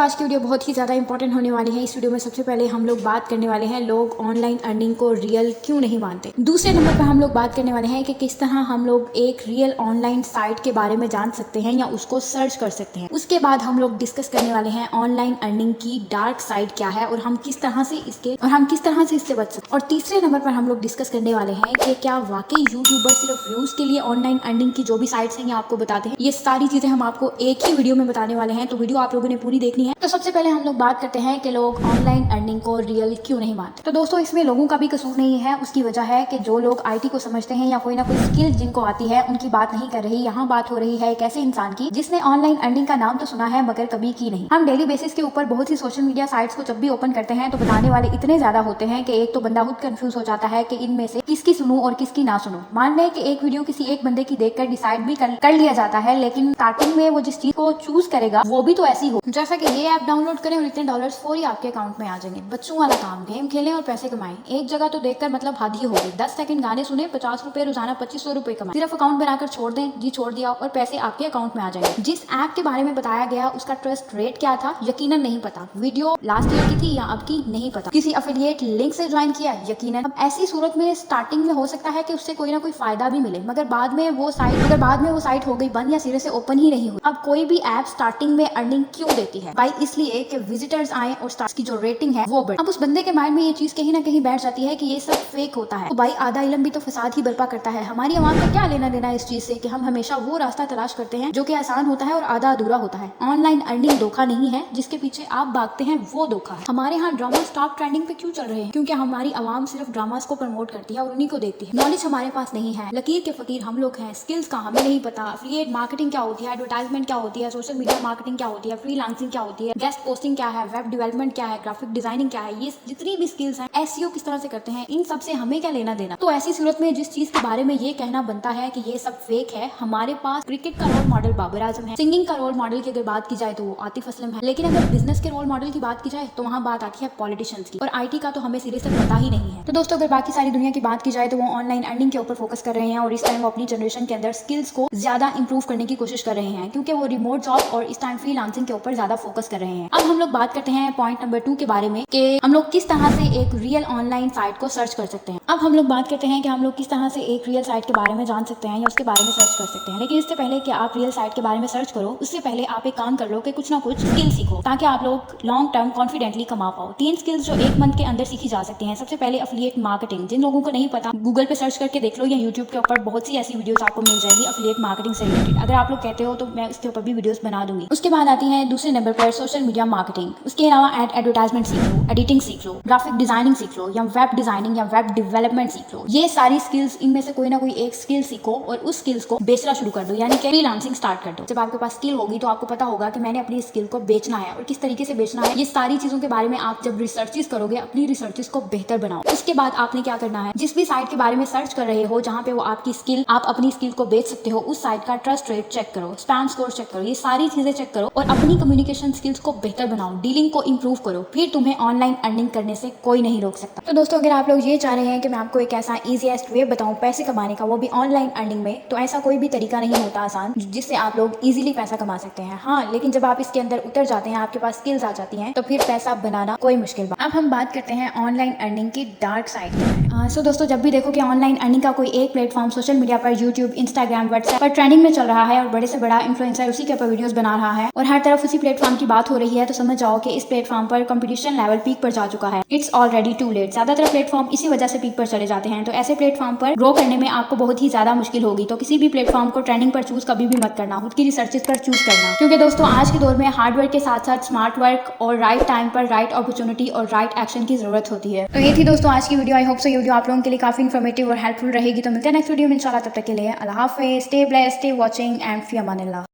आज की वीडियो बहुत ही ज़्यादा इंपॉर्टेंट होने वाली है। इस वीडियो में सबसे पहले हम लोग बात करने वाले हैं लोग ऑनलाइन अर्निंग को रियल क्यों नहीं मानते। दूसरे नंबर पर हम लोग बात करने वाले हैं कि किस तरह हम लोग एक रियल ऑनलाइन साइट के बारे में जान सकते हैं या उसको सर्च कर सकते हैं। उसके बाद हम लोग डिस्कस करने वाले हैं ऑनलाइन अर्निंग की डार्क साइड क्या है और हम किस तरह से इससे बच सकते हैं। और तीसरे नंबर पर हम लोग डिस्कस करने वाले हैं कि क्या वाकई यूट्यूबर सिर्फ व्यूज के लिए ऑनलाइन अर्निंग की जो भी साइट्स हैं ये आपको बताते हैं। ये सारी चीजें हम आपको एक ही वीडियो में बताने वाले हैं, तो वीडियो आप लोगों ने पूरी देखनी है। तो सबसे पहले हम लोग बात करते हैं कि लोग ऑनलाइन अर्निंग को रियल क्यों नहीं मानते। तो दोस्तों इसमें लोगों का भी कसूर नहीं है। उसकी वजह है कि जो लोग आईटी को समझते हैं या कोई ना कोई स्किल जिनको आती है उनकी बात नहीं कर रही। यहाँ बात हो रही है एक ऐसे इंसान की जिसने ऑनलाइन अर्निंग का नाम तो सुना है मगर कभी की नहीं। हम डेली बेसिस के ऊपर बहुत ही सोशल मीडिया साइट्स को जब भी ओपन करते हैं तो बताने वाले इतने ज्यादा होते हैं कि एक तो बंदा खुद कंफ्यूज हो जाता है कि इनमें से किसकी सुनूं और किसकी ना सुनूं। मान लें कि एक वीडियो किसी एक बंदे की देखकर डिसाइड भी कर लिया जाता है, लेकिन स्टार्टिंग में वो जिस चीज को चूज करेगा वो भी तो ऐसी हो जैसा कि ये ऐप डाउनलोड करें और इतने डॉलर्स फौरी आपके अकाउंट में आ जाएंगे। बच्चों वाला काम, गेम खेलें और पैसे कमाएं। एक जगह तो देखकर मतलब हद ही होगी। 10 सेकंड गाने सुने, 50 रुपए रोजाना 2500 रुपए कमाएं। सिर्फ अकाउंट बनाकर छोड़ दें, जी छोड़ दिया और पैसे आपके अकाउंट में आ जाएंगे। जिस ऐप के बारे में बताया गया उसका ट्रस्ट रेट क्या था यकीनन नहीं पता। वीडियो लास्ट ईयर की थी या अब की नहीं पता। किसी अफिलिएट लिंक से ज्वाइन किया यकीनन। अब ऐसी सूरत में स्टार्टिंग में हो सकता है कि उससे कोई ना कोई फायदा भी मिले, मगर बाद में वो साइट हो गई बंद या सिरे से ओपन ही नहीं हुई। अब कोई भी ऐप स्टार्टिंग में अर्निंग क्यों देती है भाई? इसलिए कि विजिटर्स आए और स्टार्स की जो रेटिंग है वो बढ़े। अब उस बंदे के माइंड में ये चीज कहीं ना कहीं बैठ जाती है कि ये सब फेक होता है। तो भाई आधा इल्म भी तो फसाद ही बर्पा करता है। हमारी आवाम का क्या लेना देना है इस चीज से कि हम हमेशा वो रास्ता तलाश करते हैं जो कि आसान होता है और आधा अधूरा होता है। ऑनलाइन अर्निंग धोखा नहीं है, जिसके पीछे आप भागते हैं वो धोखा है। हमारे यहाँ ड्रामास टॉप ट्रेंडिंग पे क्यों चल रहे हैं? क्योंकि हमारी आवाम सिर्फ ड्रामास को प्रमोट करती है और उन्हीं को देखती है। नॉलेज हमारे पास नहीं है, लकीर के फकीर हम लोग हैं। स्किल्स का हमें नहीं पता। एफिलिएट मार्केटिंग क्या होती है, एडवर्टाइजमेंट क्या होती है, सोशल मीडिया मार्केटिंग क्या होती है, फ्रीलांसिंग क्या होती है, गेस्ट पोस्टिंग क्या है, वेब डेवलपमेंट क्या है, ग्राफिक डिजाइनिंग क्या है, ये जितनी भी स्किल्स हैं, एसईओ किस तरह से करते हैं, इन सब से हमें क्या लेना देना। तो ऐसी सूरत में जिस चीज के बारे में ये कहना बनता है कि ये सब फेक है, हमारे पास क्रिकेट का रोल मॉडल बाबर आजम है, सिंगिंग का रोल मॉडल की अगर बात की जाए तो वो आतिफ असलम है, लेकिन अगर बिजनेस के रोल मॉडल की बात की जाए तो वहाँ बात आती है पॉलिटिशियंस की, और आईटी का तो हमें सिरे से पता ही नहीं है। तो दोस्तों अगर बाकी सारी दुनिया की बात की जाए तो वो ऑनलाइन अर्निंग के ऊपर फोकस कर रहे हैं और इस टाइम वो अपनी जनरेशन के अंदर स्किल्स को ज्यादा इंप्रूव करने की कोशिश कर रहे हैं, क्योंकि वो रिमोट जॉब और इस टाइम फ्रीलांसिंग के ऊपर ज्यादा फोकस कर रहे हैं। अब हम लोग बात करते हैं पॉइंट नंबर 2 के बारे में कि हम लोग किस तरह से एक रियल ऑनलाइन साइट को सर्च कर सकते हैं। अब हम लोग बात करते हैं कि हम लोग किस तरह से एक रियल साइट के बारे में जान सकते हैं या उसके बारे में सर्च कर सकते हैं। लेकिन इससे पहले कि आप रियल साइट के बारे में सर्च करो, उससे पहले आप एक काम कर लो कि कुछ ना कुछ स्किल सीखो ताकि आप लोग लॉन्ग टर्म कॉन्फिडेंटली कमा पाओ। 3 स्किल्स जो 1 मंथ के अंदर सीखी जा सकती हैं। सबसे पहले एफिलिएट मार्केटिंग। जिन लोगों को नहीं पता गूगल पे सर्च करके देख लो या यूट्यूब के ऊपर बहुत सी ऐसी वीडियोस आपको मिल जाएगी एफिलिएट मार्केटिंग से रिलेटेड। अगर आप लोग कहते हो तो मैं उसके ऊपर भी वीडियोस बना दूंगी। उसके बाद आती है दूसरे नंबर पर सोशल मीडिया मार्केटिंग। उसके अलावा एडवर्टाइजमेंट सीख लो, एडिटिंग सीख लो, ग्राफिक डिजाइनिंग सीख लो या वेब डिजाइनिंग या वेब डेवलपमेंट सीख लो। ये सारी स्किल्स, इनमें से कोई ना कोई एक स्किल सीखो और उस स्किल्स को बेचना शुरू कर दो, यानी कि फ्रीलांसिंग स्टार्ट कर दो। जब आपके पास स्किल होगी तो आपको पता होगा कि मैंने अपनी स्किल को बेचना है और किस तरीके से बेचना है। ये सारी चीजों के बारे में आप जब रिसर्चेस करोगे, अपनी रिसर्चेस को बेहतर बनाओ। उसके बाद आपने क्या करना है, जिस भी साइट के बारे में सर्च कर रहे हो जहाँ पे वो आपकी स्किल, आप अपनी स्किल को बेच सकते हो, उस साइट का ट्रस्ट रेट चेक करो, स्पैम स्कोर चेक करो, ये सारी चीजें चेक करो और अपनी कम्युनिकेशन स्किल्स को बेहतर बनाओ, डीलिंग को इंप्रूव करो। फिर तुम्हें ऑनलाइन अर्निंग करने से कोई नहीं रोक सकता। तो दोस्तों अगर आप लोग ये चाह रहे हैं कि मैं आपको एक ऐसा इजीएस्ट वे बताऊं पैसे कमाने का, वो भी ऑनलाइन अर्निंग में, तो ऐसा कोई भी तरीका नहीं होता आसान जिससे आप लोग इजीली पैसा कमा सकते हैं। हाँ, लेकिन जब आप इसके अंदर उतर जाते हैं, आपके पास स्किल्स आ जाती हैं, तो फिर पैसा बनाना कोई मुश्किल बात। अब हम बात करते हैं ऑनलाइन अर्निंग की डार्क साइड की। सो दोस्तों जब भी देखो कि ऑनलाइन अर्निंग का कोई एक प्लेटफॉर्म सोशल मीडिया पर, यूट्यूब, इंस्टाग्राम, व्हाट्सएप पर ट्रेंडिंग में चल रहा है और बड़े से बड़ा इन्फ्लुएंसर उसी के ऊपर वीडियोस बना रहा है और हर तरफ उसी प्लेटफॉर्म की बात हो रही है, तो समझ जाओ कि इस प्लेटफॉर्म पर कंपटीशन लेवल पीक पर जा चुका है। It's already too late. ज्यादातर प्लेटफॉर्म इसी वजह से पीक पर चले जाते हैं, तो ऐसे प्लेटफॉर्म पर ग्रो करने में आपको बहुत ही ज्यादा मुश्किल होगी। तो किसी भी प्लेटफॉर्म को ट्रेंडिंग पर चूज कभी भी मत करना, खुद की रिसर्चेस पर चूज करना, क्योंकि दोस्तों आज के दौर में हार्ड वर्क के साथ साथ स्मार्ट वर्क और राइट टाइम पर राइट अपॉर्चुनिटी और राइट एक्शन की जरूरत होती है। तो ये थी दोस्तों आज की वीडियो। आई होप सो ये वीडियो आप लोगों के लिए काफी इन्फॉर्मेटिव और हेल्पफुल रहेगी। तो मिलते हैं नेक्स्ट वीडियो में इंशाल्लाह। तब तक के लिए अल्लाह हाफिज़, stay blessed, stay watching and फी अमानिल्लाह।